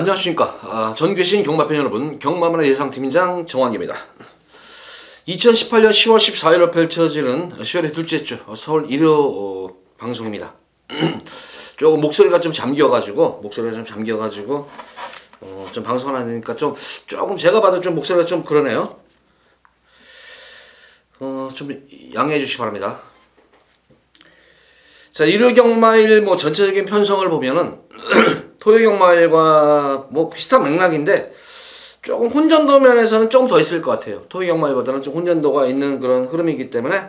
안녕하십니까. 전교신 경마팬 여러분, 경마문화 예상팀장 정환기입니다. 2018년 10월 14일로 펼쳐지는 10월의 둘째 주 서울 일요 방송입니다. 조금 목소리가 좀 잠겨가지고 좀 방송을 하니까 조금 제가 봐도 좀 목소리가 좀 그러네요. 좀 양해해 주시기 바랍니다. 자, 일요 경마일 전체적인 편성을 보면은 토요 경마일과 비슷한 맥락인데 조금 혼전도 면에서는 조금 더 있을 것 같아요. 토요 경마일보다는 좀 혼전도가 있는 그런 흐름이기 때문에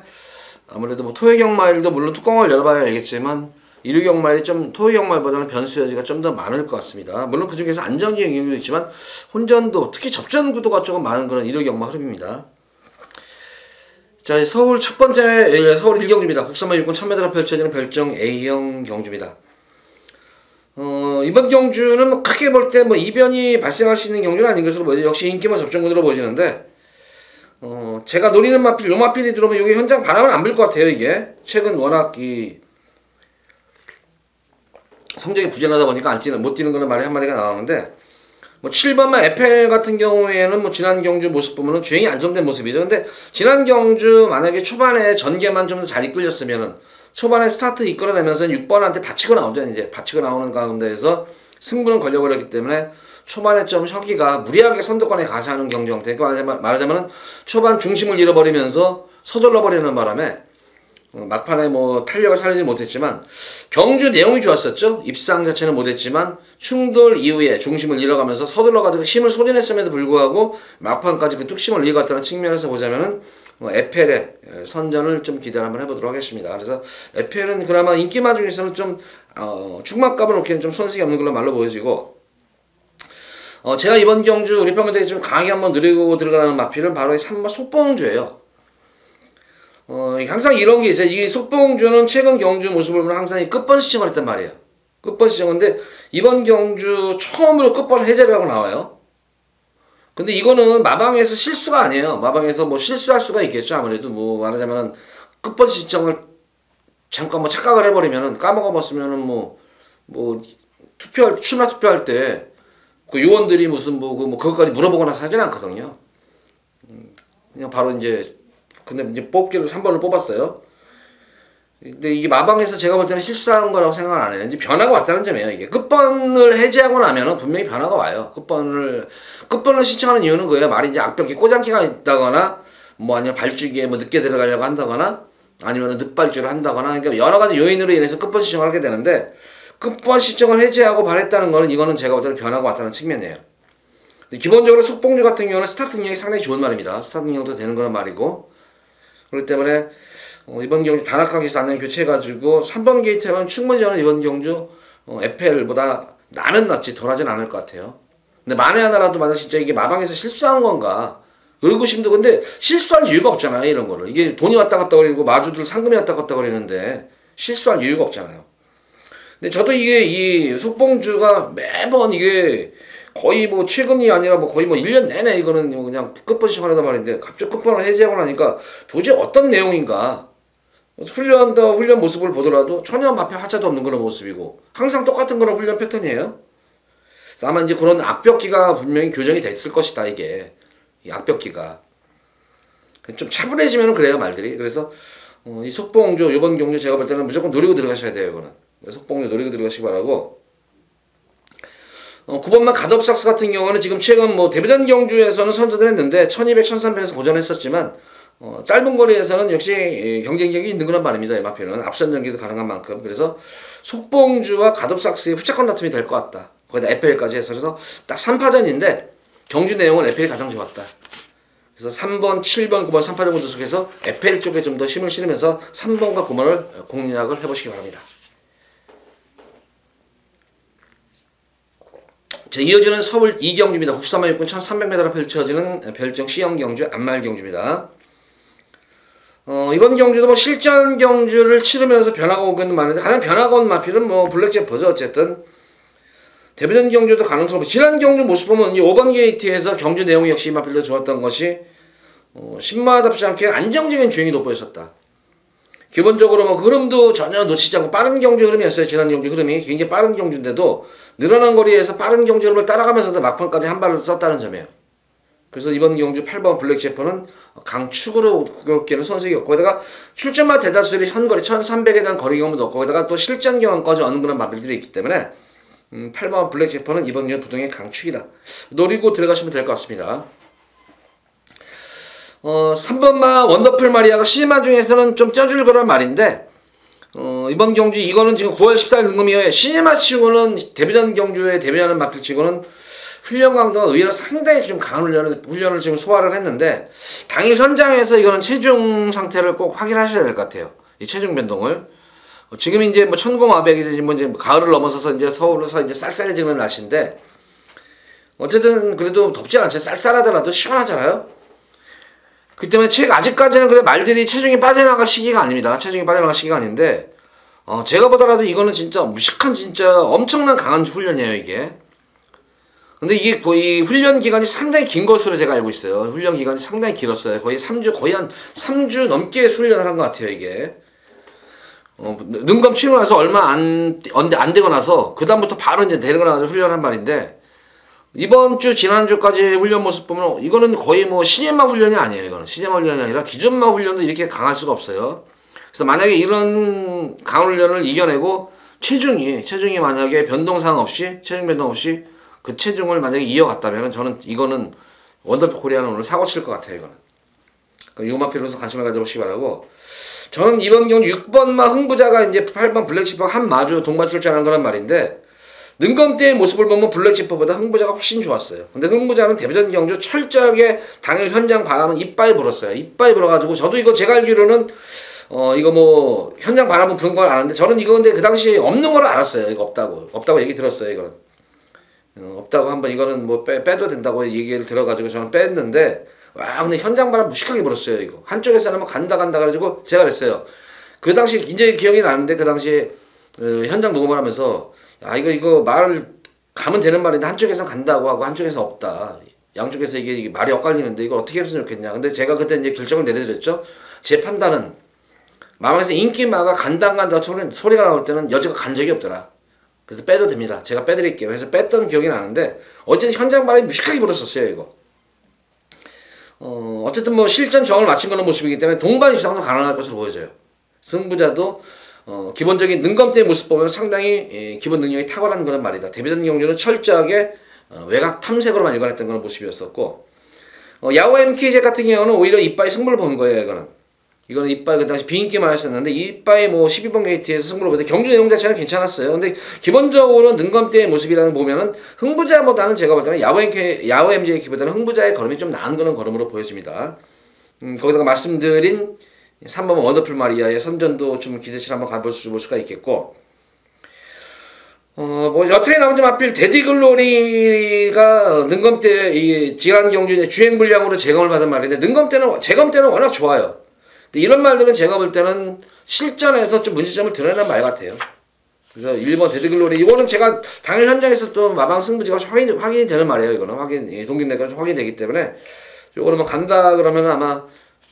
아무래도 토요 경마일도 물론 뚜껑을 열어봐야 알겠지만 일요 경마일이 좀 토요 경마일보다는 변수 여지가 좀 더 많을 것 같습니다. 물론 그 중에서 안정적인 경우도 있지만 혼전도, 특히 접전 구도가 조금 많은 그런 일요 경마 흐름입니다. 자, 서울 첫 번째 서울 1경주입니다. 국산마 6군 1000m로 펼쳐지는 별정 A형 경주입니다. 이번 경주는 크게 볼 때 이변이 발생할 수 있는 경주는 아닌 것으로 보이죠. 역시 인기만 접전구도로 보이는데 제가 노리는 마필, 요 마필이 들어오면 이게 현장 바람은 안 불 것 같아요. 이게 최근 워낙 이 성적이 부진하다 보니까 못 뛰는 거는 말이 한 마리가 나오는데 7번마 에펠 같은 경우에는 지난 경주 모습 보면은 주행이 안정된 모습이죠. 근데 지난 경주 만약에 초반에 전개만 좀 더 잘 이끌렸으면은 초반에 스타트 이끌어내면서 6번한테 받치고 나오죠. 이제 받치고 나오는 가운데에서 승부는 걸려버렸기 때문에 초반에 좀 혁이가 무리하게 선두권에 가세하는 경주 형태. 말하자면 초반 중심을 잃어버리면서 서둘러 버리는 바람에 막판에 탄력을 살리지 못했지만 경주 내용이 좋았었죠. 입상 자체는 못했지만 충돌 이후에 중심을 잃어가면서 서둘러가지고 힘을 소진했음에도 불구하고 막판까지 그 뚝심을 이어갔다는 측면에서 보자면은 에펠의 선전을 좀 기대를 한번 해보도록 하겠습니다. 그래서 에펠은 그나마 인기마 중에서는 좀 축막값을 놓기에는 좀 손색이 없는 걸로 말로 보여지고 제가 이번 경주 우리 팬분들에게 좀 강하게 한번 누리고 들어가는 마필은 바로 이 3번 속봉주예요. 항상 이런 게 있어요. 이 속봉주는 최근 경주 모습을 보면 항상 이 끝번 시청을 했단 말이에요. 끝번 시청인데 이번 경주 처음으로 끝번 해제를 하고 나와요. 근데 이거는 마방에서 실수가 아니에요. 마방에서 실수할 수가 있겠죠. 아무래도 말하자면은 끝번 시청을 잠깐 착각을 해버리면은 까먹어봤으면은 출마 투표할 때 그 요원들이 무슨 그것까지 물어보고 나서 하진 않거든요. 그냥 바로 근데 이제 뽑기를 3번을 뽑았어요. 근데 이게 마방에서 제가 볼 때는 실수한 거라고 생각을 안 해요. 이제 변화가 왔다는 점이에요. 이게 끝번을 해제하고 나면은 분명히 변화가 와요. 끝번을 신청하는 이유는 그거예요. 말이 이제 악벽에 꼬장기가 있다거나 아니면 발주기에 늦게 들어가려고 한다거나 아니면 늦발주를 한다거나 그러니까 여러 가지 요인으로 인해서 끝번 신청을 하게 되는데 끝번 신청을 해제하고 발했다는 거는 이거는 제가 볼 때는 변화가 왔다는 측면이에요. 기본적으로 속봉주 같은 경우는 스타트 능력이 상당히 좋은 말입니다. 스타트 능력도 되는 그런 말이고 그렇기 때문에 이번 경주 단학강에서 안내 교체해가지고 3번 게이트는 충분히 저는 이번 경주 에펠보다 나면 낫지 덜하진 않을 것 같아요. 근데 만에 하나라도 만약 진짜 이게 마방에서 실수한 건가 의구심도 근데 실수할 이유가 없잖아요. 이런 거를 이게 돈이 왔다 갔다 거리고 마주들 상금이 왔다 갔다 거리는데 실수할 이유가 없잖아요. 근데 저도 이게 이 속봉주가 매번 이게 거의 최근이 아니라 거의 1년 내내 이거는 그냥 끝번 시청하려다 말인데 갑자기 끝번을 해제하고 나니까 도대체 어떤 내용인가 훈련 모습을 보더라도 전혀 마필 하자도 없는 그런 모습이고 항상 똑같은 그런 훈련 패턴이에요. 그래서 아마 이제 그런 악벽기가 분명히 교정이 됐을 것이다. 이게 이 악벽기가 좀 차분해지면 그래요 말들이. 그래서 이 속봉주 이번 경주 제가 볼 때는 무조건 노리고 들어가셔야 돼요. 이거는 속봉주 노리고 들어가시기 바라고 9번만 갓업삭스 같은 경우는 지금 최근 데뷔전 경주에서는 선전을 했는데 1200, 1300에서 고전했었지만 짧은 거리에서는 역시 경쟁력이 있는 그런 말입니다. 이 마필은 앞선 연기도 가능한 만큼. 그래서 속봉주와 갓업삭스의 후착권 다툼이 될 것 같다. 거기다 에펠까지 해서 그래서 딱 3파전인데 경주 내용은 에펠이 가장 좋았다. 그래서 3번, 7번, 9번 3파전 구도 속에서 에펠 쪽에 좀 더 힘을 실으면서 3번과 9번을 공략을 해보시기 바랍니다. 자, 이어지는 서울 2경주입니다. 국산마 6군 1300m로 펼쳐지는 별정 C형 경주 안말 경주입니다. 이번 경주도 실전 경주를 치르면서 변화가 오기는 많은데 가장 변화가 온 마필은 블랙제퍼죠. 어쨌든 데뷔전 경주도 가능성 지난 경주 모습 보면 이 5번 게이트에서 경주 내용이 역시 이 마필도 좋았던 것이 신마답지 않게 안정적인 주행이 돋보였었다. 기본적으로 그 흐름도 전혀 놓치지 않고 빠른 경주 흐름이었어요. 지난 경주 흐름이 굉장히 빠른 경주인데도 늘어난 거리에서 빠른 경제 흐름을 따라가면서도 막판까지 한 발을 썼다는 점이에요. 그래서 이번 경주 8번 블랙 제퍼는 강축으로 그렇게는 손색이 없고, 거기다가 출전마 대다수들이 현거리 1300에 대한 거리 경험도 없고, 거기다가 또 실전 경험까지 어느 그런 마필들이 있기 때문에 8번 블랙 제퍼는 이번 경주 부동의 강축이다. 노리고 들어가시면 될 것 같습니다. 3번마 원더풀 마리아가 시즌마 중에서는 좀 쪄줄 거란 말인데, 이번 경주 이거는 지금 9월 14일 등금이에요. 시즌마 치고는 데뷔전 경주에 데뷔하는 마필 치고는 훈련 강도가 의외로 상당히 좀 강한 훈련을 지금 소화를 했는데, 당일 현장에서 이거는 체중 상태를 꼭 확인하셔야 될 것 같아요. 이 체중 변동을. 지금 이제 뭐 천공화백이 뭐 이제 가을을 넘어서서 이제 서울에서 이제 쌀쌀해지는 날씨인데, 어쨌든 그래도 덥지 않죠. 쌀쌀하더라도 시원하잖아요. 그 때문에 아직까지는 그래 말들이 체중이 빠져나갈 시기가 아닙니다. 체중이 빠져나갈 시기가 아닌데, 제가 보더라도 이거는 진짜 무식한 진짜 엄청난 강한 훈련이에요, 이게. 근데 이게 거의 훈련 기간이 상당히 긴 것으로 제가 알고 있어요. 훈련 기간이 상당히 길었어요. 거의 3주, 거의 한 3주 넘게 훈련을 한 것 같아요, 이게. 능검 치고 나서 얼마 안 되고 나서, 그다음부터 바로 이제 내려가서 훈련한 말인데, 이번 주, 지난주까지 훈련 모습 보면, 이거는 거의 뭐 신인마 훈련이 아니에요, 이거는. 신인마 훈련이 아니라 기존마 훈련도 이렇게 강할 수가 없어요. 그래서 만약에 이런 강한 훈련을 이겨내고, 체중이 만약에 변동사항 없이, 체중 변동 없이, 그 체중을 만약에 이어갔다면 저는 이거는 원더풀 코리아는 오늘 사고 칠 것 같아요. 이거는. 그러니까 유마필로서 관심을 가져보시기 바라고, 저는 이번 경주 6번마 흥부자가 이제 8번 블랙지퍼 한 마주 동반 출전한 거란 말인데, 능검 때의 모습을 보면 블랙지퍼보다 흥부자가 훨씬 좋았어요. 근데 흥부자는 데뷔전 경주 철저하게 당일 현장 바람은 이빠이 불었어요. 이빠이 불어가지고, 저도 이거 제가 알기로는 이거 뭐 현장 바람은 부는 걸 아는데, 저는 이거 근데 그 당시에 없는 걸 알았어요. 이거 없다고 얘기 들었어요. 이거는. 없다고 한번 이거는 뭐 빼도 된다고 얘기를 들어가지고 저는 뺐는데, 와 근데 현장 바람 무식하게 불었어요. 이거 한쪽에서는 뭐 간다 그래가지고 제가 그랬어요. 그 당시 굉장히 기억이 나는데, 그 당시에 현장 녹음을 하면서, 야 이거 말을 가면 되는 말인데 한쪽에서 간다고 하고 한쪽에서 없다, 양쪽에서 이게 말이 엇갈리는데 이걸 어떻게 했으면 좋겠냐. 근데 제가 그때 이제 결정을 내려드렸죠. 제 판단은 마음에서 인기마가 간다 안 간다 소리가 나올 때는 여지가 간 적이 없더라. 그래서 빼도 됩니다. 제가 빼드릴게요. 그래서 뺐던 기억이 나는데, 어쨌든 현장 바람이 무식하게 불었었어요, 이거. 어쨌든 뭐 실전 정을 마친 그런 모습이기 때문에 동반 입상도 가능할 것으로 보여져요. 승부자도 기본적인 능검대의 모습 보면 상당히 기본 능력이 탁월한 그런 말이다. 데뷔전 경주는 철저하게 외곽 탐색으로만 일관했던 그런 모습이었었고, 야오 MKZ 같은 경우는 오히려 이빠이 승부를 보는 거예요. 이거는 이빠이 그 당시 비인기만 하셨는데, 이빠이 뭐 12번 게이트에서 승부를 보는데 경주 내용 자체는 괜찮았어요. 근데 기본적으로 능검대의 모습이라는 보면은 흥부자보다는 제가 볼 때는 야오 MJK보다는 흥부자의 걸음이 좀 나은 그런 걸음으로 보여집니다. 거기다가 말씀드린 3번 원더풀 마리아의 선전도 좀 기대치 한번 가볼 수가 있겠고, 뭐 여타에 나온 점 하필 데디글로리가 능검대 이 지난 경주 주행 불량으로 재검을 받은 말인데, 재검 때는 워낙 좋아요. 이런 말들은 제가 볼 때는 실전에서 좀 문제점을 드러내는 말 같아요. 그래서 1번 데드글로리, 이거는 제가 당일 현장에서 또 마방 승부지가 확인이 되는 말이에요. 이거는 동기내가 확인이 되기 때문에, 요거는 뭐 간다 그러면 아마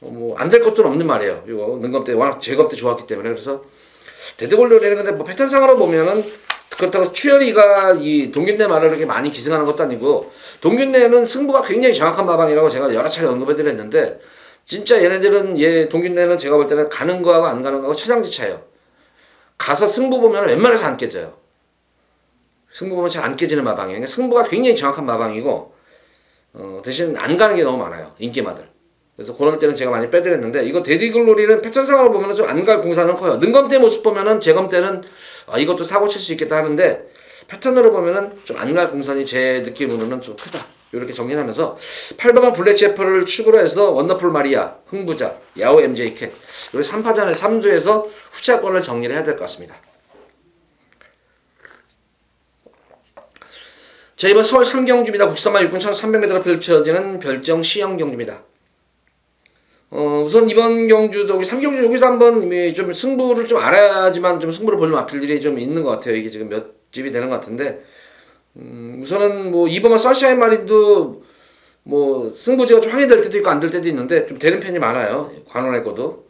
뭐 안 될 것도 없는 말이에요. 이거 능검 때 워낙 제검 때 좋았기 때문에. 그래서 데드글로리는 근데 뭐 패턴상으로 보면은 그렇다고 추열이가 이 동균내 말을 이렇게 많이 기승하는 것도 아니고, 동균내는 승부가 굉장히 정확한 마방이라고 제가 여러 차례 언급해드렸는데, 진짜 얘네들은 동균내는 제가 볼 때는 가는 거하고 안 가는 거하고 천양지차예요. 가서 승부 보면 웬만해서 안 깨져요. 승부 보면 잘 안 깨지는 마방이에요. 그러니까 승부가 굉장히 정확한 마방이고, 대신 안 가는 게 너무 많아요, 인기마들. 그래서 그럴 때는 제가 많이 빼드렸는데, 이거 데디글로리는 패턴상으로 보면 좀 안 갈 공사는 커요. 능검 때 모습 보면은 재검 때는 이것도 사고 칠 수 있겠다 하는데, 패턴으로 보면은 좀 안 갈 공산이 제 느낌으로는 좀 크다. 이렇게 정리하면서 8번만 블랙제퍼를 축으로 해서 원더풀 마리아, 흥부자, 야오 MJ 캣, 우리 3파전의 3두에서 후차권을 정리를 해야 될 것 같습니다. 자, 이번 서울 3경주입니다. 국산마 6군 1300m로 펼쳐지는 별정 시형 경주입니다. 우선 이번 경주도 우리 3경주 여기서 한번 좀 승부를 좀 알아야지만 좀 승부를 보는 마필들이 좀 있는 것 같아요. 이게 지금 몇 집이 되는 것 같은데, 우선은 뭐 2번만 선샤인 마린도 뭐 승부지가 좀 확인될 때도 있고 안 될 때도 있는데 좀 되는 편이 많아요. 관원의 거도.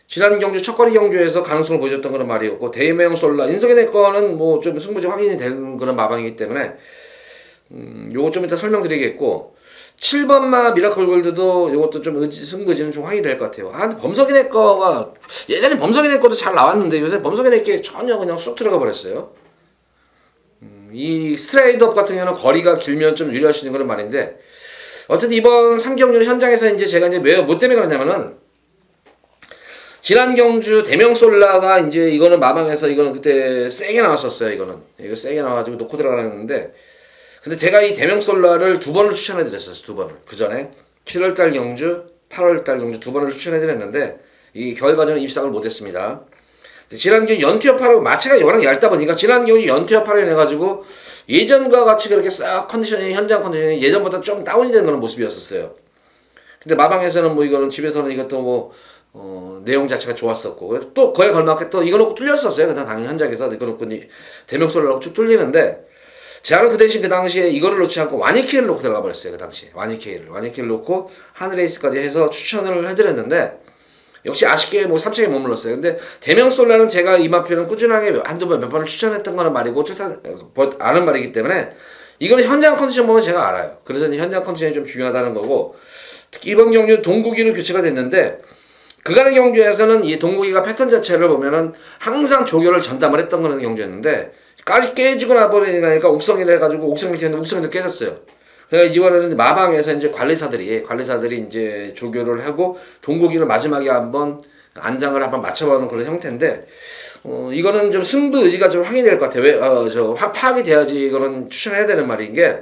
지난 경주 첫거리 경주에서 가능성을 보여줬던 그런 말이었고, 대매형 솔라 인석이네 거는 뭐 좀 승부지 확인이 되는 그런 마방이기 때문에 요거 좀 이따 설명드리겠고, 7번마 미라클 골드도 요것도 좀 승부지는 좀 확인이 될 것 같아요. 아, 근데 범석이네 거가 예전에 범석이네 거도 잘 나왔는데 요새 범석이네 게 전혀 그냥 쑥 들어가 버렸어요. 이 스트레이트업 같은 경우는 거리가 길면 좀 유리할 수 있는 그런 말인데, 어쨌든 이번 3경주 현장에서 이제 제가 이제 왜, 뭐 때문에 그러냐면은, 지난 경주 대명 솔라가 이제 이거는 마방에서 이거는 그때 세게 나왔었어요. 이거 세게 나와가지고 놓고 들어가는데, 근데 제가 이 대명 솔라를 2번을 추천해드렸어요. 2번을. 그 전에 7월달 경주, 8월달 경주 2번을 추천해드렸는데 이 결과적으로 입상을 못했습니다. 지난 경주 연투협하라고 마체가 워낙 얇다 보니까 지난 경주 연투협하라고 해가지고 예전과 같이 그렇게 싹 컨디션이, 현장 컨디션이 예전보다 좀 다운이 되는 그런 모습이었었어요. 근데 마방에서는 뭐 이거는 집에서는 이것도 뭐 내용 자체가 좋았었고, 또 거기에 걸맞게 또 이거 놓고 뚫렸었어요. 그냥 당연히 현장에서 이거 놓고 대명 솔라로 쭉 뚫리는데, 제가 그 대신 그 당시에 이거를 놓지 않고 와니케이를 놓고 들어가 버렸어요. 그 당시에 와니케이를 놓고 하늘레이스까지 해서 추천을 해드렸는데, 역시 아쉽게 뭐 3층에 머물렀어요. 근데 대명 솔라는 제가 이 마표는 꾸준하게 한두 번 몇 번을 추천했던 거는 말이고 아는 말이기 때문에 이거는 현장 컨디션 보면 제가 알아요. 그래서 현장 컨디션이 좀 중요하다는 거고, 특히 이번 경주 동국이로 교체가 됐는데, 그간의 경주에서는 이 동국이가 패턴 자체를 보면은 항상 조교를 전담을 했던 그런 경주였는데, 까지 깨지고 나버리니까 옥성이라 해가지고 옥성이 튀었는데 옥성이도 깨졌어요. 그래서 이번에는 마방에서 이제 관리사들이 이제 조교를 하고 동국이를 마지막에 한번 안장을 한번 맞춰보는 그런 형태인데, 이거는 좀 승부 의지가 좀 확인이 될 것 같아요. 파악이 돼야지 이거는 추천해야 되는 말인 게,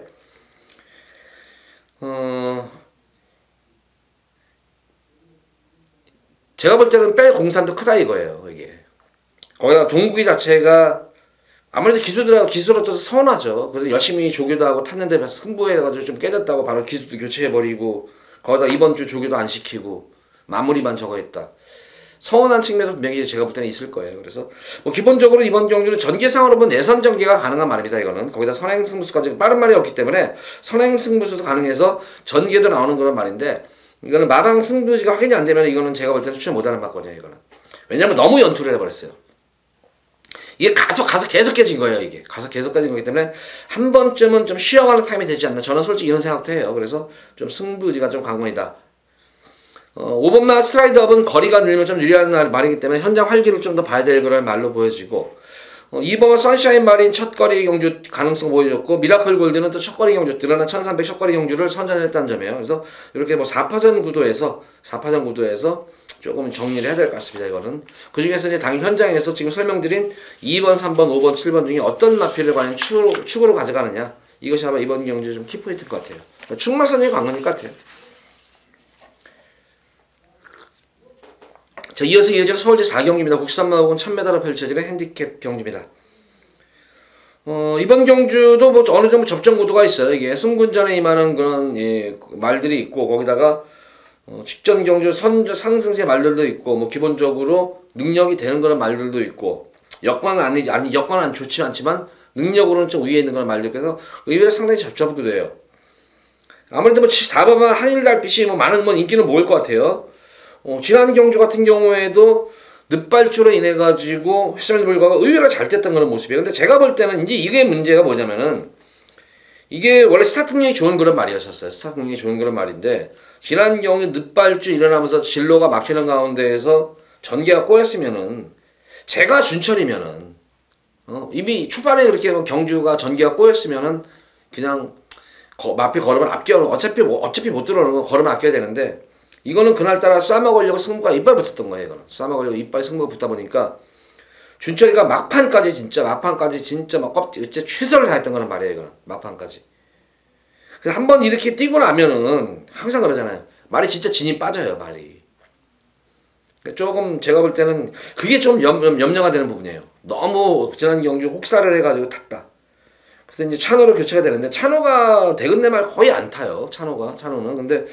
제가 볼 때는 뺄 공산도 크다 이거예요. 이게 거기다가 동국이 자체가 아무래도 기수로 또 서운하죠. 그래서 열심히 조교도 하고 탔는데 승부해가지고 좀 깨졌다고 바로 기수도 교체해버리고, 거기다 이번 주 조교도 안 시키고 마무리만 저거 했다. 서운한 측면도 분명히 제가 볼 때는 있을 거예요. 그래서 뭐 기본적으로 이번 경주는 전개상으로 보면 내선 전개가 가능한 말입니다. 이거는 거기다 선행 승부수까지 빠른 말이 없기 때문에 선행 승부수도 가능해서 전개도 나오는 그런 말인데, 이거는 마방 승부지가 확인이 안 되면 이거는 제가 볼 때는 추천 못하는 바거든요. 이거는 왜냐면 너무 연투를 해버렸어요. 이게 가서 계속 깨진 거예요. 이게 가서 계속 깨진 거기 때문에 한 번쯤은 좀 쉬어가는 타임이 되지 않나, 저는 솔직히 이런 생각도 해요. 그래서 좀 승부지가 좀 관건이다. 5번마 스트라이드업은 거리가 늘면 좀 유리한 말이기 때문에 현장 활기를 좀 더 봐야 될 그런 말로 보여지고, 2번은 선샤인 마린 첫거리 경주 가능성 보여줬고, 미라클 골드는 또 첫거리 경주 드러난 1300 첫거리 경주를 선전했다는 점이에요. 그래서 이렇게 뭐 4파전 구도에서 조금 정리를 해야 될 것 같습니다. 이거는 그 중에서 이제 당일 현장에서 지금 설명드린 2번, 3번, 5번, 7번 중에 어떤 마필을 과연 축으로 가져가느냐, 이것이 아마 이번 경주 좀 키포인트일 것 같아요. 축마선이 관건일 것 같아요. 자, 이어서 이어지는 서울제 4경기입니다. 국산마 혹은 1000m로 펼쳐지는 핸디캡 경기입니다. 이번 경주도 뭐 어느 정도 접전 구도가 있어요. 이게 승군전에 임하는 그런 말들이 있고, 거기다가 직전 경주 상승세 말들도 있고, 뭐 기본적으로 능력이 되는 그런 말들도 있고, 여건은 안 좋지 않지만 능력으로는 좀 위에 있는 그런 말들. 그래서 의외로 상당히 접전 구도예요. 아무래도 뭐 4번만 한일달빛이 뭐 많은 인기는 모을 것 같아요. 지난 경주 같은 경우에도 늦발주로 인해 가지고 횟수의 불과가 의외로 잘 됐던 그런 모습이에요. 근데 제가 볼 때는 이제 이게 문제가 뭐냐면은, 이게 원래 스타트력이 좋은 그런 말이었었어요. 스타트력이 좋은 그런 말인데, 지난 경주 늦발주 일어나면서 진로가 막히는 가운데에서 전개가 꼬였으면은, 제가 준철이면은 이미 초반에 그렇게 경주가 전개가 꼬였으면은 그냥 마필 걸으면 어차피 못 들어오는 거 걸으면 아껴야 되는데, 이거는 그날따라 싸먹으려고 승부가 이빨 붙었던 거예요. 이거는 싸먹으려고 이빨 승부가 붙다 보니까 준철이가 막판까지 진짜 막 진짜 최선을 다했던 거란 말이에요. 이거는 막판까지. 그래서 한번 이렇게 뛰고 나면은 항상 그러잖아요. 말이 진짜 진이 빠져요. 말이. 조금 제가 볼 때는 그게 좀 염려가 되는 부분이에요. 너무 지난 경주 혹사를 해가지고 탔다. 그래서 이제 찬호로 교체가 되는데, 찬호가 대근내 말 거의 안 타요. 찬호는. 근데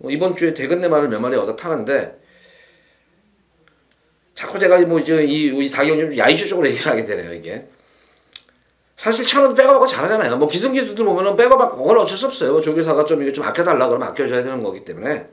이번 주에 대근내 말을 몇 마리 얻어 타는데, 자꾸 제가 뭐 이제 이 4경주 야이슈 쪽으로 얘기를 하게 되네요. 이게 사실 찬호도 백업하고 잘하잖아요. 뭐 기승기수들 보면은 백업하고 그건 어쩔 수 없어요. 뭐 조교사가 좀 이게 좀 아껴달라 그러면 아껴줘야 되는 거기 때문에.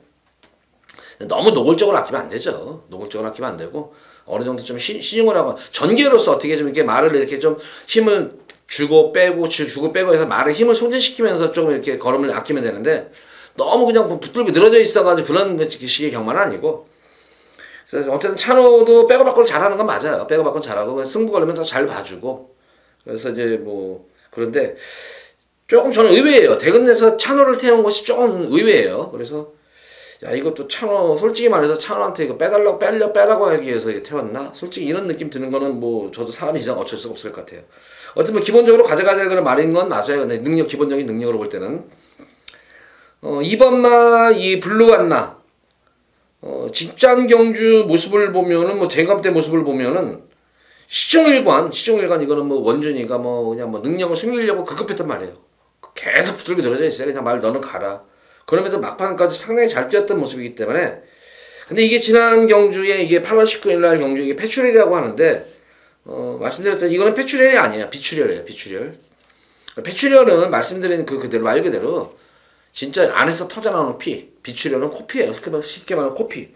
너무 노골적으로 아끼면 안 되죠. 노골적으로 아끼면 안 되고 어느 정도 좀 신용을 하고 전개로서 어떻게 좀 이렇게 말을 이렇게 좀 힘을 주고 빼고 주고 빼고 해서 말에 힘을 소진시키면서 조금 이렇게 걸음을 아끼면 되는데 너무 그냥 붙들고 늘어져 있어가지고 그런 식의 경마는 아니고 그래서 어쨌든 찬호도 백업바꾸를 잘하는 건 맞아요. 백업바꾸는 잘하고 승부 걸리면 더 잘 봐주고 그래서 이제 뭐 그런데 조금 저는 의외예요. 대근에서 찬호를 태운 것이 조금 의외예요. 그래서 야 이것도 찬호 솔직히 말해서 찬호한테 이거 빼라고 하기 위해서 태웠나? 솔직히 이런 느낌 드는 거는 뭐 저도 사람 이상 어쩔 수가 없을 것 같아요. 어쨌든 뭐 기본적으로 가져가야 될 말인 건 맞아요. 근데 기본적인 능력으로 볼 때는 2번마 이 블루안나 직전 경주 모습을 보면은 뭐 대감 때 모습을 보면은 시종일관 이거는 뭐 원준이가 뭐 그냥 뭐 능력을 숨기려고 급급했단 말이에요. 계속 붙들고 늘어져 있어요. 그냥 너는 가라. 그러면서 막판까지 상당히 잘 뛰었던 모습이기 때문에 근데 이게 지난 경주에 이게 8월 19일 날 경주 이게 패출혈이라고 하는데 말씀드렸잖아요. 이거는 패출혈이 아니에요. 비출혈이에요. 비출혈. 패출혈은 말씀드린 그대로 말 그대로 진짜 안에서 터져 나오는 피. 비출혈은 코피예요. 쉽게 말하면 코피.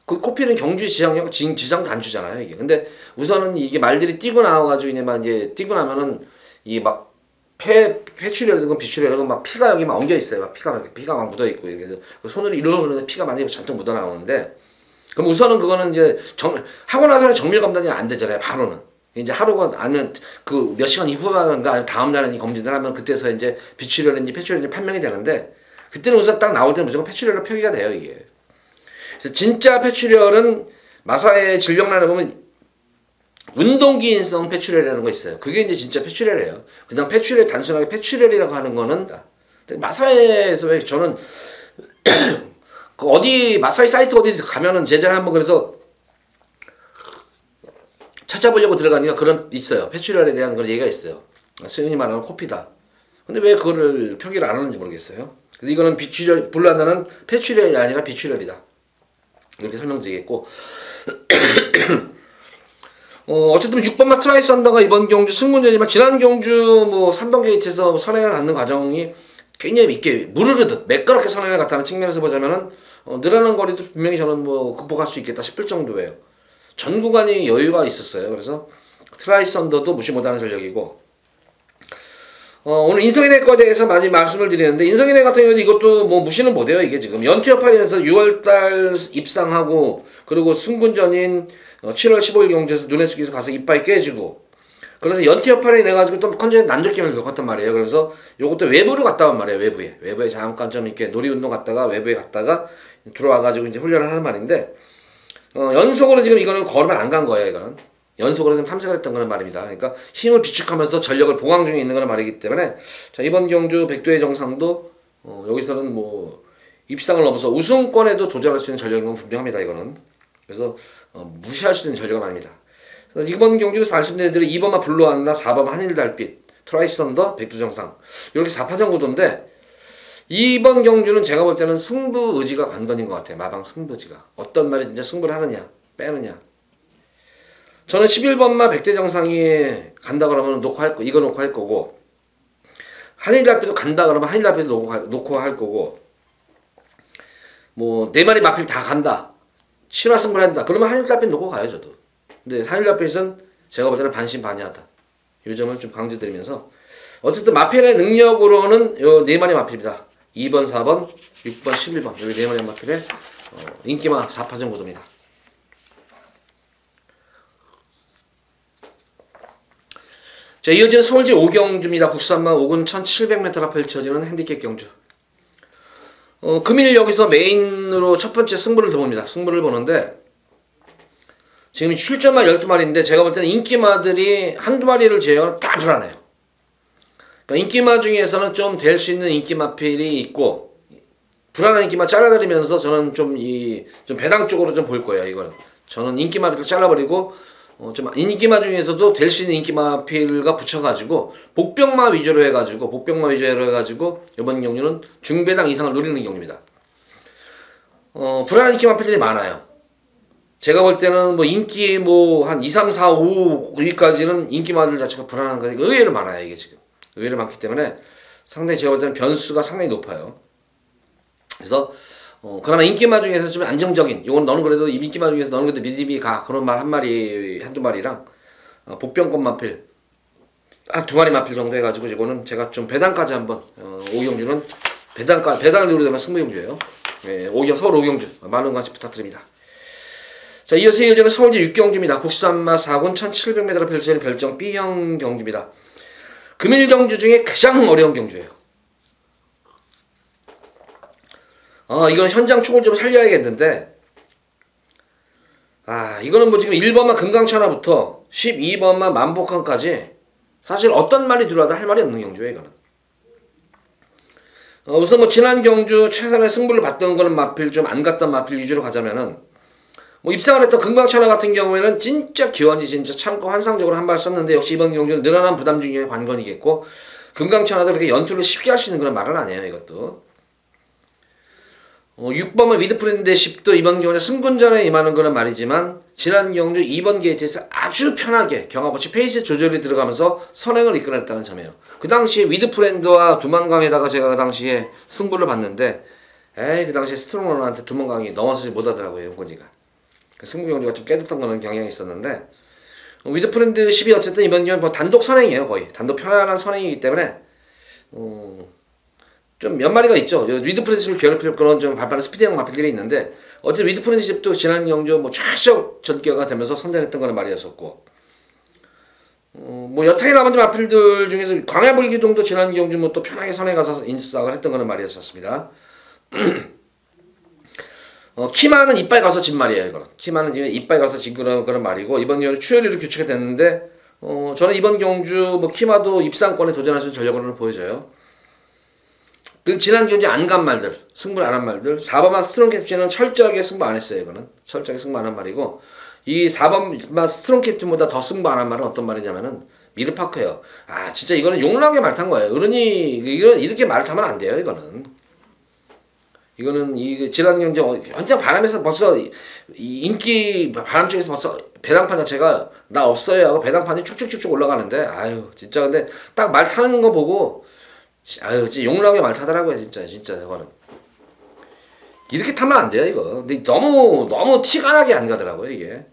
그 코피는 경주의 지장도 안 주잖아요, 이게. 근데 우선은 이게 말들이 뛰고 나와가지고 이제 뛰고 나면은 이 막 폐출혈이든 비출혈이든 막 피가 여기 막 엉겨 있어요. 막 피가 막 묻어 있고 그래서 그 손으로 이러면 피가 많이 잔뜩 묻어 나오는데 그럼 우선은 그거는 이제 하고 나서는 정밀 검단이 안 되잖아요, 바로는. 이제 하루가 아니면 그 몇 시간 이후가 아니면 다음 날에 검진을 하면 그때서 이제 비출혈인지 폐출혈인지 판명이 되는데 그때는 우선 딱 나올 때는 무조건 폐출혈로 표기가 돼요, 이게. 그래서 진짜 폐출혈은 마사의 질병란에 보면 운동기인성 폐출혈이라는 거 있어요. 그게 이제 진짜 폐출혈이에요. 그냥 단순하게 폐출혈이라고 하는 거는 마사에서 저는 그 마사의 사이트 어디 가면은 제전에 한번 그래서 찾아보려고 들어가니까 그런 있어요. 폐출혈에 대한 그런 얘기가 있어요. 수현이 말하는 코피다. 근데 왜 그거를 표기를 안 하는지 모르겠어요. 그래서 이거는 블루안나는 폐출혈이 아니라 비출혈이다. 이렇게 설명드리겠고 어쨌든 6번마 트라이스 언더가 이번 경주 승문전이지만 지난 경주 뭐 3번 게이트에서 선행을 갖는 과정이 굉장히 있게 무르르듯 매끄럽게 선행을 갖다는 측면에서 보자면은 늘어난 거리도 분명히 저는 뭐 극복할 수 있겠다 싶을 정도예요. 전 구간이 여유가 있었어요. 그래서 트라이스 언더도 무시 못하는 전력이고 오늘 인성인의 거에 대해서 많이 말씀을 드리는데 인성인의 같은 경우는 이것도 뭐 무시는 못해요. 이게 지금 연투협판에서 6월달 입상하고 그리고 승군전인 7월 15일 경주에서 눈에 숙여서 가서 이빨이 깨지고 그래서 연투협판에 내가지고 또 컨디션 난조게임을 겪었단 말이에요. 그래서 요것도 외부로 갔다 온 말이에요. 외부에 잠깐 좀 이렇게 놀이운동 갔다가 외부에 갔다가 들어와가지고 이제 훈련을 하는 말인데 연속으로 지금 이거는 걸으면 안 간 거예요. 이거는 연속으로 지금 탐색을 했던 거는 말입니다. 그러니까 힘을 비축하면서 전력을 보강 중에 있는 거는 말이기 때문에 자 이번 경주 백두의 정상도 여기서는 뭐 입상을 넘어서 우승권에도 도전할 수 있는 전력인 건 분명합니다. 이거는 그래서 무시할 수 있는 전력은 아닙니다. 그래서 이번 경주에서 말씀드린 대로 2번마 블루안나 4번 한일달빛 트라이스 언더 백두정상 이렇게 4파전 구도인데 이번 경주는 제가 볼 때는 승부 의지가 관건인 것 같아요. 마방 승부 의지가 어떤 말이 진짜 승부를 하느냐 빼느냐. 저는 11번마 백대정상이 간다 그러면 이거 놓고 할 거고 한일달빛도 간다 그러면 한일달빛도 놓고 할 거고 뭐 4마리 마필 다 간다 신화승부를 한다 그러면 한일달빛 놓고 가요 저도. 근데 한일달빛은 제가 볼 때는 반신반의하다 이 점을 좀 강조드리면서 어쨌든 마필의 능력으로는 요 4마리 마필입니다. 2번 4번 6번 11번 여기 4마리 마필의 인기마 4파전 구도입니다. 자, 이어지는 서울시 5경주입니다. 국산마 5군 1700m라 펼쳐지는 핸디캡 경주. 금일 여기서 메인으로 첫 번째 승부를 봅니다. 승부를 보는데 지금 출전마 12마리인데 제가 볼 때는 인기마들이 한두 마리를 제외하면 다 불안해요. 그러니까 인기마 중에서는 좀 될 수 있는 인기마필이 있고 불안한 인기마 잘라버리면서 저는 좀 배당 쪽으로 좀 볼 거예요. 이거는 저는 인기마부터 잘라버리고 좀 인기마 중에서도 될 수 있는 인기마필과 붙여가지고 복병마 위주로 해가지고 이번 경주는 중배당 이상을 노리는 경주입니다. 불안한 인기마필들이 많아요. 제가 볼 때는 뭐 인기 한 2, 3, 4, 5 위까지는 인기마들 자체가 불안한 것이 의외로 많아요. 이게 지금 의외로 많기 때문에 상당히 제가 볼 때는 변수가 상당히 높아요. 그래서 그나마 인기마 중에서 좀 안정적인, 요건 너는 그래도 인기마 중에서 너는 그래도 믿음이 가, 그런 말 한 마리 한두 마리랑 복병권 마필 한 두 마리 마필 정도 해가지고 이거는 제가 좀 배당까지 한번 오경주는 배당을 누르려면 승부경주예요. 예, 서울 오경주 많은 관심 부탁드립니다. 자, 이어서 이어지는 서울제 6경주입니다. 국산마 4군 1700m를 펼치는 별정 B형 경주입니다. 금일 경주 중에 가장 어려운 경주예요. 이건 현장 촉을 좀 살려야겠는데, 이거는 뭐 지금 1번만 금강천하부터 12번만 만복항까지 사실 어떤 말이 들어와도 할 말이 없는 경주예요, 이거는. 우선 뭐 지난 경주 최선의 승부를 봤던 거는 마필, 좀 안 갔던 마필 위주로 가자면은, 뭐 입상을 했던 금강천하 같은 경우에는 진짜 기원이 진짜 참고 환상적으로 한 발 썼는데, 역시 이번 경주는 늘어난 부담 중에 관건이겠고, 금강천하도 그렇게 연투를 쉽게 할 수 있는 그런 말은 아니에요, 이것도. 6번은 위드프렌드 10도 이번 경주에 승군전에 임하는 거는 말이지만, 지난 경주 2번 게이트에서 아주 편하게 경합없이 페이스 조절이 들어가면서 선행을 이끌어냈다는 점이에요. 그 당시에 위드프렌드와 두만강에다가 제가 그 당시에 승부를 봤는데, 그 당시에 스트롱러한테 두만강이 넘어서지 못하더라고요, 용건이가. 승부 경주가 좀 깨졌던 거는 경향이 있었는데, 위드프렌드 10이 어쨌든 이번 경우는 뭐 단독 선행이에요, 거의. 단독 편안한 선행이기 때문에, 좀 몇 마리가 있죠. 위드프렌드를 괴롭힐 그런 좀 발빠른 스피드형 마필들이 있는데, 어쨌든 위드프렌드 10도 지난 경주 뭐 최적 전개가 되면서 선전했던 거는 말이었었고, 뭐 여타의 나머지 마필들 중에서 광야불기동도 지난 경주 뭐 또 편하게 선행 가서 인습사을 했던 거는 말이었었습니다. 키마는 이빨 가서 진 말이에요, 이거는. 키마는 지금 이빨 가서 진 그런 말이고, 이번 경주 추열리로 교체가 됐는데, 저는 이번 경주 뭐 키마도 입상권에 도전할 수 있는 전력으로는 보여져요. 그 지난 경주 안 간 말들, 승부를 안 한 말들, 4번만 스트롱 캡틴은 철저하게 승부 안 했어요, 이거는. 철저하게 승부 안 한 말이고, 이 4번만 스트롱 캡틴보다 더 승부 안 한 말은 어떤 말이냐면은, 미르파크예요. 진짜 이거는 용락에 말 탄 거예요. 어른이, 이렇게 말 타면 안 돼요, 이거는. 이거는 지난 경주 현장 바람에서 벌써 인기 바람 쪽에서 벌써 배당판 자체가 나 없어요 하고 배당판이 쭉쭉쭉쭉 올라가는데, 진짜 근데 딱 말 타는 거 보고 진짜 용락에 말 타더라고요, 진짜 이거는. 이렇게 타면 안 돼요, 이거. 근데 너무 티가 나게 안 가더라고요, 이게.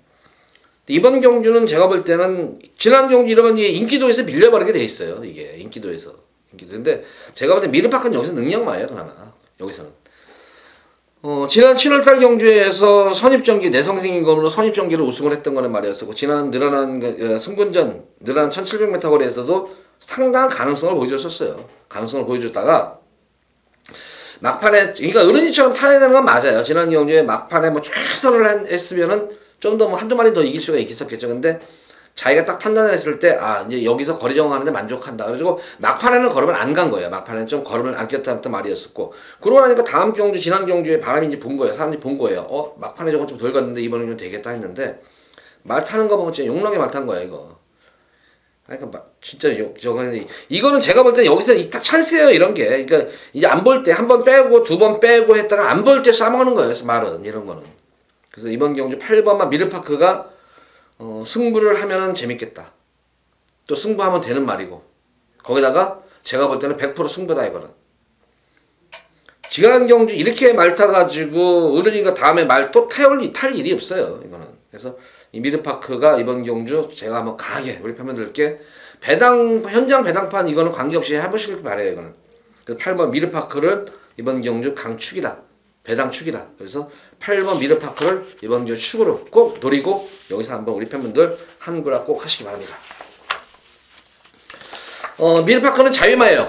이번 경주는 제가 볼 때는 지난 경주 이러면 인기도에서 밀려버리게 돼 있어요, 이게. 인기도에서. 근데 제가 볼 때 미르파크는 여기서 능력마예요, 그나마. 여기서는. 지난 7월달 경주에서 선입전기 내성생인 검으로 선입전기를 우승을 했던 거는 말이었었고, 지난 늘어난 승군전 늘어난 1700m 거리에서도 상당한 가능성을 보여줬었어요. 가능성을 보여줬다가 막판에, 그러니까 어른이처럼 타야 되는 건 맞아요. 지난 경주에 막판에 뭐 최선을 했으면은 좀 더 뭐 한두 마리 더 이길 수가 있었겠죠. 근데 자기가 딱 판단을 했을 때, 이제 여기서 거리 정하는데 만족한다. 그래가지고 막판에는 걸음을 안 간 거예요. 막판에는 좀 걸음을 안 꼈다는 말이었었고, 그러고 나니까 다음 경주, 지난 경주에 바람이 이제 분 거예요. 사람들이 본 거예요. 막판에 저건 좀 덜 갔는데 이번엔 좀 되겠다 했는데, 말 타는 거 보면 진짜 용락에 말 탄 거야, 이거. 그러니까 진짜 이거는 제가 볼 때 여기서 딱 찬스예요, 이런 게. 그러니까 이제 안 볼 때 한 번 빼고 두 번 빼고 했다가 안 볼 때 싸먹는 거예요, 말은. 이런 거는. 그래서 이번 경주 8번만 미르파크가 승부를 하면은 재밌겠다. 또 승부하면 되는 말이고, 거기다가 제가 볼 때는 100% 승부다, 이거는. 지난 경주 이렇게 말 타가지고 어른이가 다음에 말 또 탈 일이 없어요, 이거는. 그래서 이 미르파크가 이번 경주 제가 한번 강하게 우리 팬분들께 현장 배당판 이거는 관계없이 해보시길 바래요, 이거는. 그래서 8번 미르파크를 이번 경주 강축이다. 배당축이다. 그래서 8번 미르파크를 이번 경주 축으로 꼭 노리고, 여기서 한번 우리 팬분들 한구라 꼭 하시기 바랍니다. 미르파크는 자유마예요.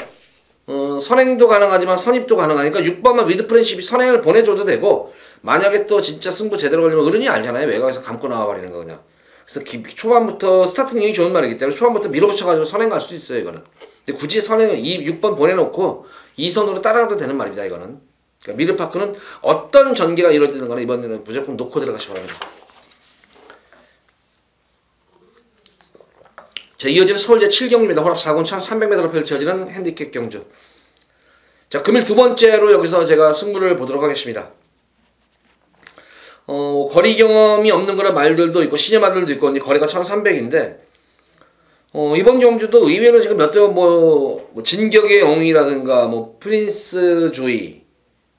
선행도 가능하지만 선입도 가능하니까 6번만 위드프렌십이 선행을 보내줘도 되고, 만약에 또 진짜 승부 제대로 걸리면 어른이 알잖아요. 외곽에서 감고 나와버리는 거 그냥. 그래서 초반부터 스타트 능력이 좋은 말이기 때문에 초반부터 밀어붙여가지고 선행 갈 수도 있어요, 이거는. 근데 굳이 선행을 6번 보내놓고 2선으로 따라가도 되는 말입니다, 이거는. 그러니까 미르파크는 어떤 전개가 이루어지는 거는 이번에는 무조건 놓고 들어가시기 바랍니다. 자, 이어지는 서울제 7경주입니다. 혼합 4군 1300m로 펼쳐지는 핸디캡 경주. 자, 금일 두 번째로 여기서 제가 승부를 보도록 하겠습니다. 거리 경험이 없는 그런 말들도 있고 시녀마들도 있고, 거리가 1300인데 이번 경주도 의외로 지금 몇 대 뭐 진격의 영웅이라든가 뭐 프린스 조이,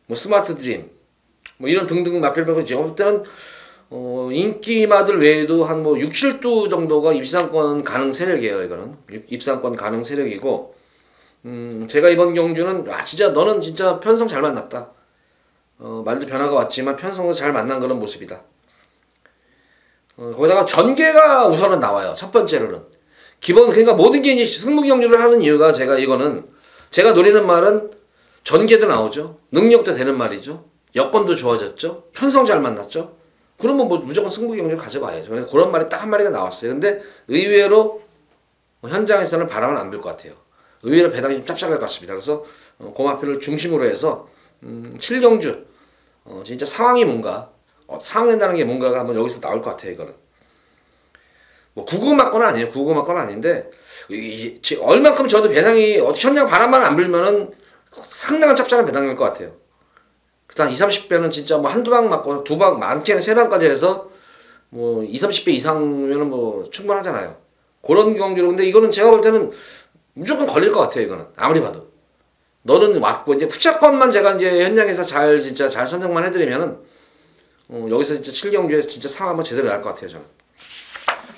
뭐 스마트 드림, 뭐 이런 등등 마필 빼고 제가 볼 때는 인기마들 외에도 한 뭐 6, 7두 정도가 입상권 가능 세력이에요. 이거는 입상권 가능 세력이고, 제가 이번 경주는 진짜 너는 진짜 편성 잘 만났다. 말도 변화가 왔지만 편성도 잘 만난 그런 모습이다. 거기다가 전개가 우선은 나와요. 첫 번째로는 그러니까 모든 게 이제 승부 경주를 하는 이유가 제가 노리는 말은 전개도 나오죠. 능력도 되는 말이죠. 여건도 좋아졌죠. 편성 잘 만났죠. 그러면 뭐 무조건 승부 경주를 가져가야죠. 그래서 그런 말이 딱 한 마리가 나왔어요. 근데 의외로 현장에서는 바람은 안 불 것 같아요. 의외로 배당이 좀 짭짤할 것 같습니다. 그래서 고마표를 중심으로 해서 7경주 진짜 상황이 뭔가 상황낸다는 게 뭔가가 한번 여기서 나올 것 같아요. 이거는 뭐 구구 맞거나 아니에요. 구구 맞거나 아닌데 얼만큼 저도 배당이 현장 바람만 안 불면은 상당한 짭짤한 배당일 것 같아요. 그다음 20, 30배는 진짜 뭐 한두 방 맞고 두 방, 많게는 세 방까지 해서 뭐 20, 30배 이상이면은 뭐 충분하잖아요. 그런 경주로. 근데 이거는 제가 볼 때는 무조건 걸릴 것 같아요. 이거는 아무리 봐도. 너는 왔고 이제 후차권만 제가 이제 현장에서 진짜 잘 선정만 해드리면은 여기서 진짜 7경주에서 진짜 상황 한번 제대로 날 것 같아요. 저는.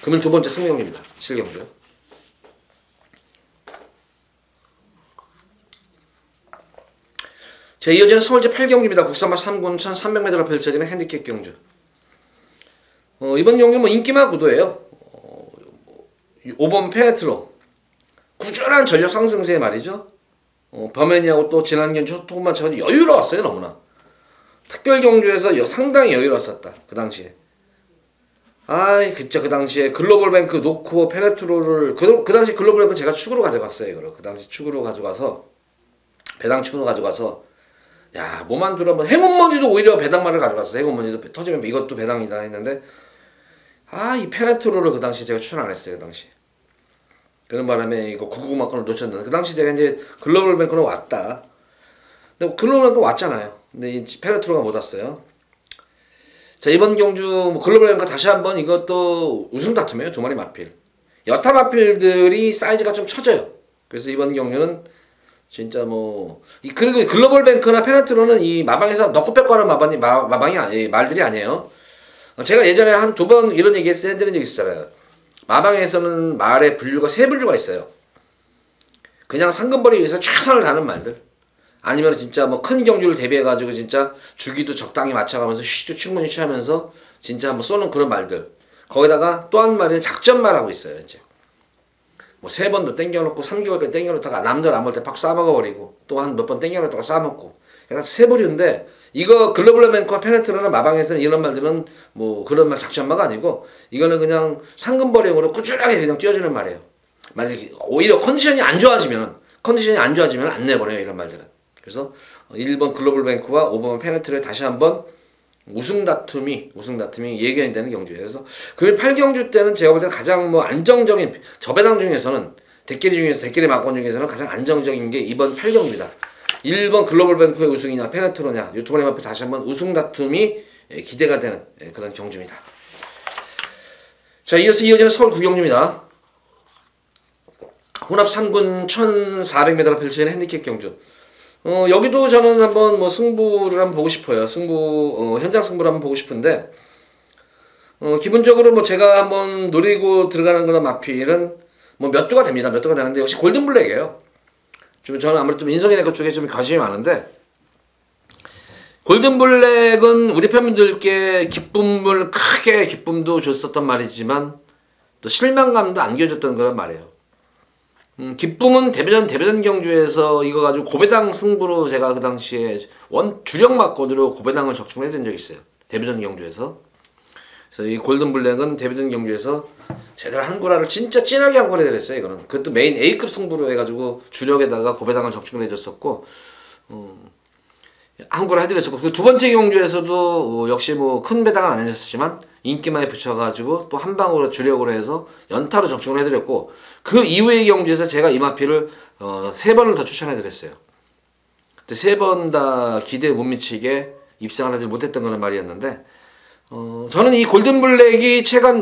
금일 두 번째 승경주입니다. 7경주. 자, 이어지는 서울제 8경주입니다. 국산마 3군 1300m로 펼쳐지는 핸디캡 경주. 이번 경주 뭐 인기마 구도예요. 5번 페네트로 꾸준한 전력 상승세에 말이죠. 범앤이하고 또 지난 경주 토마처럼 여유로웠어요. 너무나. 특별 경주에서 상당히 여유로웠었다. 그 당시에. 그쵸. 그 당시에 글로벌뱅크 놓고 페네트로를 그 당시 글로벌뱅크 제가 축으로 가져갔어요. 이거를. 그 당시 축으로 가져가서 배당 축으로 가져가서 뭐만 들어보면 행운먼지도 오히려 배당만을 가져갔어. 행운먼지도 터지면 이것도 배당이다 했는데 이 페네트로를 그 당시 제가 추천 안 했어요. 그 당시. 그런 바람에 이거 999만건을 놓쳤는데 그 당시 제가 이제 글로벌뱅크로 왔다. 근데 글로벌뱅크 왔잖아요. 근데 이 페네트로가 못 왔어요. 자, 이번 경주 글로벌뱅크 다시 한번 이것도 우승 다툼이에요. 두 마리 마필. 여타 마필들이 사이즈가 좀 처져요. 그래서 이번 경주는 진짜 그리고 글로벌뱅크나 페네트로는 이 마방에서 넣고 뺏고 하는 마방이 말들이 아니에요. 제가 예전에 한 두 번 이런 얘기 해드린 적 있었잖아요. 마방에서는 말의 분류가 세 분류가 있어요. 그냥 상금벌이 위해서 최선을 다하는 말들. 아니면 진짜 큰 경주를 대비해가지고 진짜 주기도 적당히 맞춰가면서 휴식도 충분히 취하면서 진짜 한번 쏘는 그런 말들. 거기다가 또 한 마리는 작전말하고 있어요. 이제. 3번도 땡겨놓고 3개월까지 땡겨놓다가 남들 안 볼 때 팍 싸먹어버리고 또 한 몇 번 땡겨놓다가 싸먹고 그러니까 세 부류인데 이거 글로벌뱅크와 페네트로는 마방에서는 이런 말들은 그런 말 작전마가 아니고 이거는 그냥 상금벌용으로 꾸준하게 그냥 띄워주는 말이에요. 만약에 오히려 컨디션이 안 좋아지면 안 내버려요. 이런 말들은. 그래서 1번 글로벌뱅크와 5번 페네트로에 다시 한번 우승 다툼이 예견이 되는 경주예요. 그래서 금일 8경주 때는 제가 볼 때는 가장 안정적인 저배당 중에서는 대끼리 막권 중에서는 가장 안정적인 게 이번 8경주입니다. 1번 글로벌뱅크의 우승이냐 페네트로냐 이 두 마리 앞에 다시 한번 우승 다툼이 기대가 되는 그런 경주입니다. 자, 이어지는 서울 9경주입니다. 혼합 3군 1400m로 펼쳐지는 핸디캡 경주. 여기도 저는 한번 승부를 한번 보고 싶어요. 현장 승부를 한번 보고 싶은데, 기본적으로 제가 한번 노리고 들어가는 그런 마필은 몇 두가 됩니다. 몇 두가 되는데, 역시 골든블랙이에요. 저는 아무래도 인성이네거 쪽에 좀 관심이 많은데, 골든블랙은 우리 팬분들께 크게 기쁨도 줬었단 말이지만, 또 실망감도 안겨줬던 그런 말이에요. 기쁨은 데뷔전 경주에서 이거 가지고 고배당 승부로 제가 그 당시에 주력 막권으로 고배당을 적중을 해준 적이 있어요. 데뷔전 경주에서. 그래서 이 골든블랙은 데뷔전 경주에서 제대로 한 구라를 진짜 진하게 한 구라 해드렸어요. 이거는. 그것도 메인 A급 승부로 해가지고 주력에다가 고배당을 적중을 해줬었고, 한 구라 해드렸었고, 그 두 번째 경주에서도 역시 큰 배당은 안 해줬지만 인기만에 붙여가지고 또 한 방으로 주력으로 해서 연타로 적중을 해드렸고, 그 이후의 경주에서 제가 이 마필을 3번을 더 추천해드렸어요. 근데 3번 다 기대에 못 미치게 입상을 하지 못했던 거는 말이었는데, 저는 이 골든블랙이 제가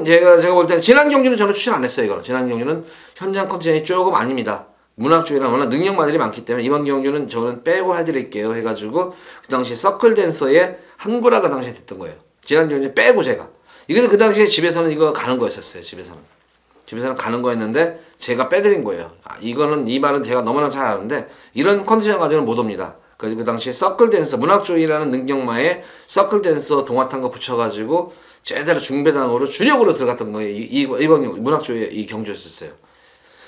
볼 때는 지난 경주는 저는 추천 안 했어요. 이거는 지난 경주는 현장 컨디션이 조금 아닙니다. 문학조이랑 워낙 능력마들이 많기 때문에 이번 경주는 저는 빼고 해드릴게요 해가지고 그 당시에 서클댄서의 한구라가 당시에 됐던 거예요. 지난 경주 빼고 제가 이거는 그 당시에 집에서는 이거 가는 거였었어요. 집에서는 가는 거였는데 제가 빼드린 거예요. 이거는 이 말은 제가 너무나 잘 아는데 이런 컨디션 가지고는 못 옵니다. 그래서 그 당시에 서클댄서 문학조이라는 능력마에 서클댄서 동화탄 거 붙여가지고 제대로 중배당으로 주력으로 들어갔던 거예요. 이번 문학조이 이 경주였었어요.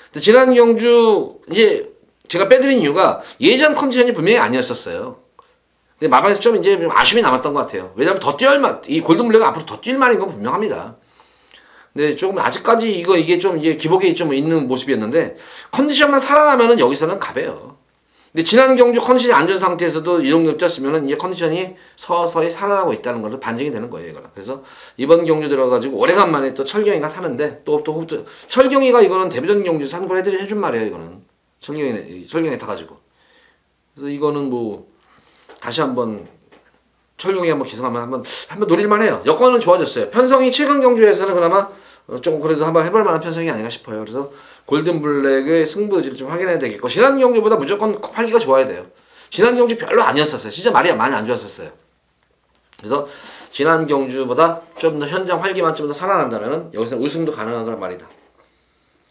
근데 지난 경주 이제 제가 빼드린 이유가 예전 컨디션이 분명히 아니었었어요. 근데 마방에서 좀 이제 좀 아쉬움이 남았던 것 같아요. 왜냐면 더 뛰어야 이 골든블랙은 앞으로 더 뛸 만한 건 분명합니다. 근데 조금 아직까지 이게 좀 이제 기복이 좀 있는 모습이었는데 컨디션만 살아나면은 여기서는 가벼요. 근데 지난 경주 컨디션이 안 좋은 상태에서도 이 정도 뛰었으면은 이제 컨디션이 서서히 살아나고 있다는 걸로 반증이 되는 거예요, 이거는. 그래서 이번 경주 들어가지고 오래간만에 또 철경이가 타는데 또 철경이가 이거는 데뷔전 경주 산걸 해준 말이에요, 이거는. 철경이 타가지고. 그래서 이거는 뭐 다시 한번 철경이 한번 기승하면 한번 노릴만해요. 여건은 좋아졌어요. 편성이 최근 경주에서는 그나마 조금 그래도 한번 해볼 만한 편성이 아닌가 싶어요. 그래서 골든블랙의 승부지를 좀 확인해야 되겠고 지난 경주보다 무조건 활기가 좋아야 돼요. 지난 경주 별로 아니었었어요. 진짜 말이 많이 안 좋았었어요. 그래서 지난 경주보다 좀 더 현장 활기만 좀 더 살아난다면 여기서 우승도 가능한 거란 말이다.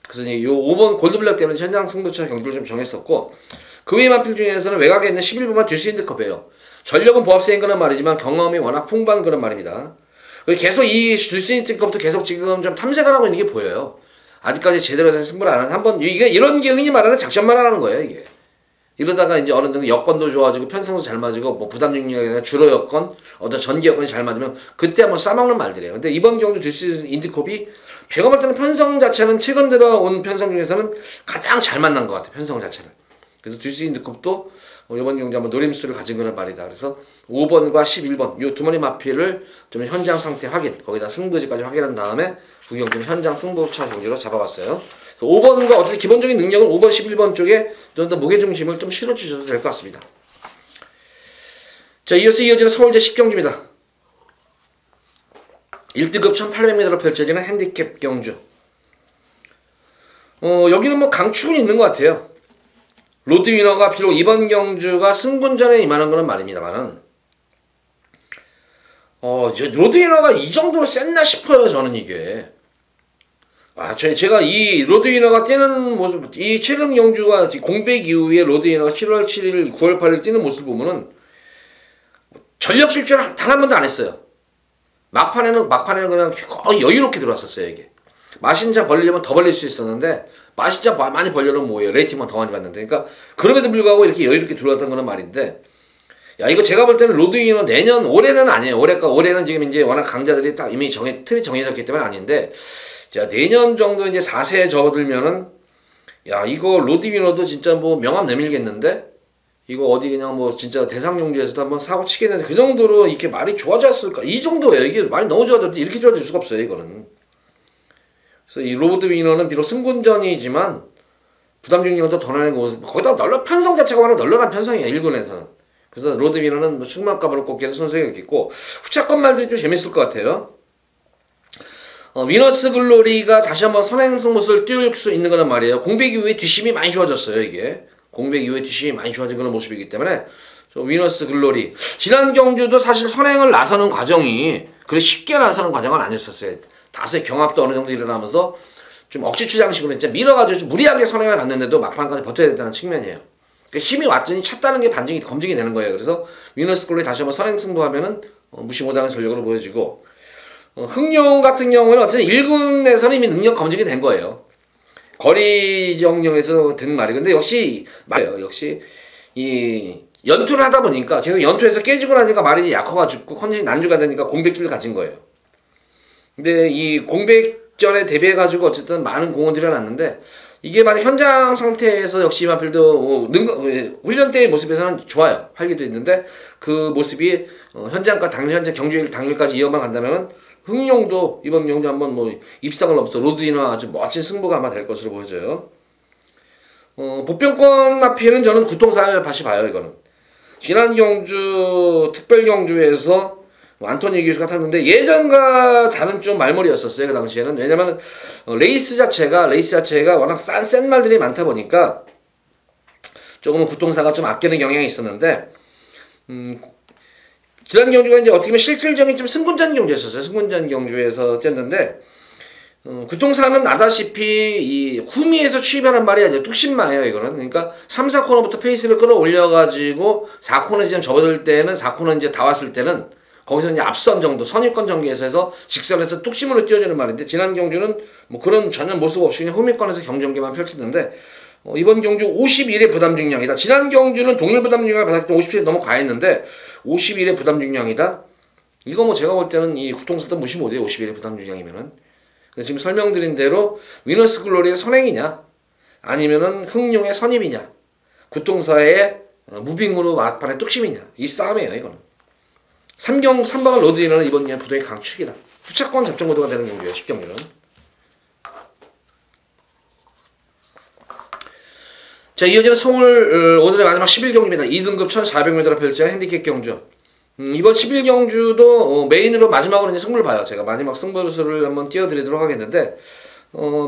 그래서 이 5번 골든블랙 때문에 현장 승부처 경주를 좀 정했었고 그 외의 마필 중에서는 외곽에 있는 11번만 듀스인드컵이에요. 전력은 보합세인 거는 말이지만 경험이 워낙 풍부한 그런 말입니다. 계속 이 듀스인드컵도 계속 지금 좀 탐색을 하고 있는 게 보여요. 아직까지 제대로 된 승부를 안 하는 한번 이게 이런 게 흔히 말하는 작전만 하는 거예요. 이게 이러다가 이제 어느 정도 여건도 좋아지고 편성도 잘 맞고 뭐 부담 중력이나 주로 여건 어떤 전기 여건이 잘 맞으면 그때 한번 싸먹는 말들이에요. 근데 이번 경주 듀스인드컵이 제가 볼 때는 편성 자체는 최근 들어온 편성 중에서는 가장 잘 만난 것 같아요. 편성 자체를. 그래서 듀스인드컵도 이번 경주 한번 노림수를 가진 거란 말이다. 그래서 5번과 11번 이 두 마리 마필을 좀 현장 상태 확인 거기다 승부지까지 확인한 다음에 두 경주는 현장 승부차 경주로 잡아봤어요. 그래서 5번과 어쨌든 기본적인 능력은 5번, 11번 쪽에 좀 더 무게중심을 좀 실어주셔도 될 것 같습니다. 자, 이어지는 서울제 10경주입니다. 1등급 1800m로 펼쳐지는 핸디캡 경주. 여기는 뭐 강축은 있는 것 같아요. 로드위너가 비록 이번 경주가 승분전에 임하는 거는 말입니다만은 로드위너가 이 정도로 셌나 싶어요. 저는 이게 제가 이 로드위너가 뛰는 모습 이 최근 경주가 공백 이후에 로드위너가 7월 7일 9월 8일 뛰는 모습을 보면은 전력 질주를 단 한 번도 안 했어요. 막판에는 그냥 거의 여유롭게 들어왔었어요. 이게 마신자 벌리려면 더 벌릴 수 있었는데 마신자 많이 벌려면 뭐예요? 레이팅만 더 많이 받는데 그러니까 그럼에도 불구하고 이렇게 여유롭게 들어왔던 거는 말인데 야 이거 제가 볼 때는 로드위너 올해는 아니에요. 올해는 지금 이제 워낙 강자들이 딱 이미 틀이 정해졌기 때문에 아닌데 자 내년 정도 이제 4세에 접어들면은 야 이거 로드위너도 진짜 뭐 명함 내밀겠는데 이거 어디 그냥 뭐 진짜 대상경주에서도 한번 사고 치겠는데 그 정도로 이렇게 말이 좋아졌을까? 이 정도예요. 이게 말이 너무 좋아졌는데 이렇게 좋아질 수가 없어요. 이거는. 그래서 이 로드위너는 비록 승군전이지만 부담 중력도 더 나는 모습 거기다 편성 자체가 워낙 널널한 편성이에요. 1군에서는. 그래서 로드위너는 뭐 충만감으로 꼽기에는 손색이 있겠고 후차권 말들이 좀 재밌을 것 같아요. 위너스 글로리가 다시 한번 선행 승부수를 띄울 수 있는 거란 말이에요. 공백 이후에 뒷심이 많이 좋아졌어요. 이게 공백 이후에 뒷심이 많이 좋아진 그런 모습이기 때문에 위너스 글로리 지난 경주도 사실 선행을 나서는 과정이 그렇게 쉽게 나서는 과정은 아니었었어요. 다수의 경합도 어느 정도 일어나면서 좀 억지 추장식으로 진짜 밀어가지고 좀 무리하게 선행을 갔는데도 막판까지 버텨야 된다는 측면이에요. 그러니까 힘이 왔더니 찼다는 게 검증이 되는 거예요. 그래서 위너스 글로리 다시 한번 선행 승부하면은 무시 못하는 전력으로 보여지고 흥룡 같은 경우는 어쨌든 1군에서는 이미 능력 검증이 된 거예요. 거리 정령에서 된 말이 근데 역시 이 연투를 하다 보니까 계속 연투에서 깨지고 나니까 말이 약화가지고 컨디션이 난주가 되니까 공백기를 가진 거예요. 근데 이 공백전에 대비해가지고 어쨌든 많은 공을 들여놨는데 이게 만약 현장 상태에서 역시 마필도 훈련 때의 모습에서는 좋아요. 활기도 있는데 그 모습이 현장 경주일 당일까지 이어만 간다면 흥룡도 이번 경주 한번 뭐 입상을 넘어서 로드위너 아주 멋진 승부가 아마 될 것으로 보여져요. 보편권 마필은 저는 구통사를 다시 봐요. 이거는 지난 경주 특별 경주에서 안토니 기수가 탔는데 예전과 다른 좀 말머리였었어요. 그 당시에는 왜냐면 레이스 자체가 워낙 센 말들이 많다 보니까 조금은 구통사가 좀 아끼는 경향이 있었는데 지난 경주가 이제 어떻게 보면 실질적인 좀 승군전 경주였었어요. 승군전 경주에서 뛰었는데 구통사는 아다시피 이 후미에서 추입하는 말이 아니라 뚝심마예요. 이거는 그러니까 3, 4코너부터 페이스를 끌어올려가지고 4코너 지점 접어들 때는 4코너 이제 다 왔을 때는 거기서 이제 앞선 정도 선입권 전개에서 해서 직선에서 뚝심으로 뛰어주는 말인데 지난 경주는 뭐 그런 전혀 모습 없이 그냥 후미권에서 경전개만 펼쳤는데 이번 경주 51의 부담 중량이다. 지난 경주는 동일 부담 중량을 받았을 때 57이 너무 과했는데 51의 부담 중량이다. 이거 뭐 제가 볼 때는 이 구통사도 무시 못해요. 51의 부담 중량이면은. 지금 설명드린 대로 위너스 글로리의 선행이냐 아니면은 흥룡의 선임이냐 구통사의 무빙으로 막판에 뚝심이냐 이 싸움이에요. 이거는 3방을 로드리는 이번 년 부동의 강축이다. 후차권 접전 구도가 되는 경주예요. 10경주는. 자, 이어지는 서울 오늘의 마지막 11경주입니다. 2등급 1400m를 펼치는 핸디캡 경주. 이번 11경주도 메인으로 마지막으로 이제 승부를 봐요. 제가 마지막 승부수를 한번 띄워드리도록 하겠는데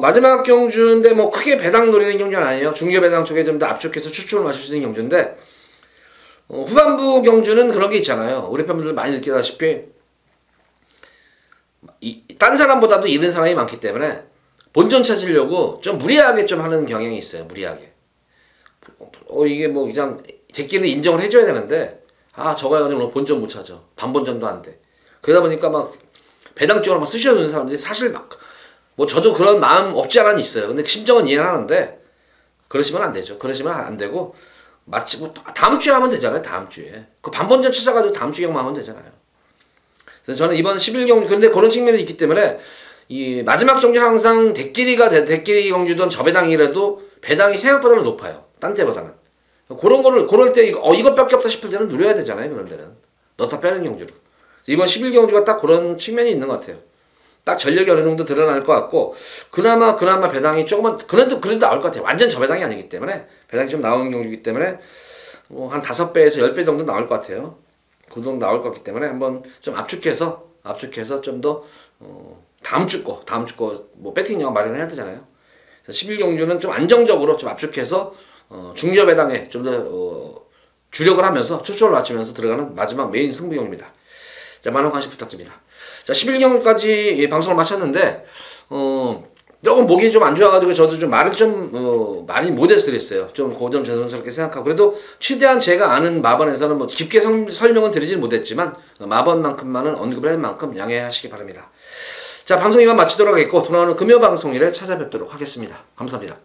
마지막 경주인데 뭐 크게 배당 노리는 경주는 아니에요. 중교 배당 쪽에 좀 더 압축해서 추출을 맞출 수 있는 경주인데 후반부 경주는 그런 게 있잖아요. 우리 팬분들 많이 느끼다시피 딴 사람보다도 이른 사람이 많기 때문에 본전 찾으려고 좀 무리하게 좀 하는 경향이 있어요. 무리하게. 이게 뭐 그냥 대끼를 인정을 해줘야 되는데 저거 해가지고 오늘 본전 못 찾아. 반본전도 안 돼. 그러다 보니까 막 배당 쪽으로 막 쑤셔놓는 사람들이 사실 막 뭐 저도 그런 마음 없지 않아 있어요. 근데 심정은 이해는 하는데 그러시면 안 되죠. 그러시면 안 되고 마치 뭐 다음 주에 하면 되잖아요. 다음 주에. 그 반본전 찾아가지고 다음 주에 하면 되잖아요. 그래서 저는 이번 11경주 근데 그런 측면이 있기 때문에 이 마지막 경주는 항상 대끼리 경주든 저배당이라도 배당이 생각보다는 높아요. 딴 때보다는. 그런 거를 고를 때 이것밖에 없다 싶을 때는 누려야 되잖아요. 그런 데는 넣다 빼는 경주로. 이번 11경주가 딱 그런 측면이 있는 것 같아요. 딱 전력이 어느 정도 드러날 것 같고 그나마 배당이 조금만 그래도 나올 것 같아요. 완전 저배당이 아니기 때문에 배당이 좀 나오는 경주이기 때문에 한 5배에서 10배 정도 나올 것 같아요. 그 정도 나올 것 같기 때문에 한번 좀 압축해서 좀 더 다음 주 거 뭐 배팅 영화 마련해야 되잖아요. 11경주는 좀 안정적으로 좀 압축해서 중저 배당에 좀 더 주력을 하면서 초점을 맞추면서 들어가는 마지막 메인 승부경입니다. 자, 많은 관심 부탁드립니다. 자, 11경주까지 방송을 마쳤는데 조금 목이 좀 안 좋아가지고 저도 좀 말을 좀 많이 못했어요. 좀 그 점 죄송스럽게 생각하고 그래도 최대한 제가 아는 마번에서는 뭐 깊게 설명은 드리진 못했지만 마번만큼만은 언급을 할 만큼 양해하시기 바랍니다. 자, 방송 이만 마치도록 하겠고 돌아오는 금요 방송일에 찾아뵙도록 하겠습니다. 감사합니다.